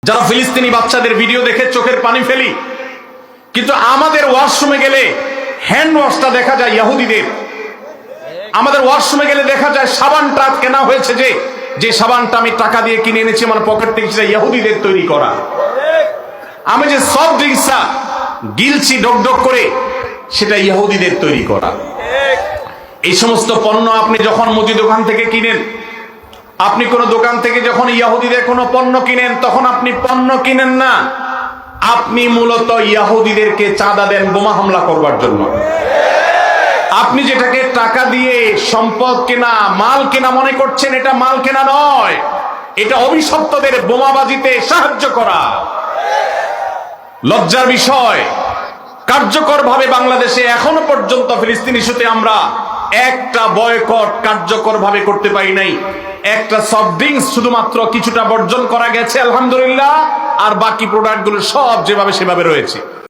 যারা ফিলিস্তিনি বাচ্চাদের ভিডিও দেখে চোখের পানি ফেলি, কিন্তু আমাদের ওয়াশরুমে গেলে হ্যান্ড ওয়াশটা দেখা যায় ইহুদিদের। আমাদের ওয়াশরুমে গেলে দেখা যায় সাবানটা কেনা হয়েছে যে সাবানটা আমি টাকা দিয়ে কিনে এনেছি আমার পকেট থেকে, সেটা ইহুদিদের তৈরি করা। আমি যে সফট ড্রিঙ্কসটা গিলছি ডক করে, সেটা ইহুদিদের তৈরি করা। এই সমস্ত পণ্য আপনি যখন মুদি দোকান থেকে কিনেন, আপনি কোন দোকান থেকে যখন ইহুদিদের কোনো পণ্য কিনেন, তখন আপনি পণ্য কিনেন না, আপনি মূলত ইহুদিদেরকে চাঁদা দেন বোমা হামলা করবার জন্য। আপনি যেটাকে টাকা দিয়ে সম্পদ কেনা, মাল কেনা মনে করছেন, এটা মাল কেনা নয়, এটা অভিশপ্তদের বোমাবাজিতে সাহায্য করা। লজ্জার বিষয়, কার্যকরভাবে বাংলাদেশে এখনো পর্যন্ত ফিলিস্তিন ইস্যুতে আমরা একটা বয়কট কার্যকরভাবে করতে পারি নাই। একটা সফট ড্রিঙ্কস শুধুমাত্র কিছুটা বর্জন করা গেছে আলহামদুলিল্লাহ, আর বাকি প্রোডাক্টগুলো সব যেভাবে সেভাবে রয়েছে।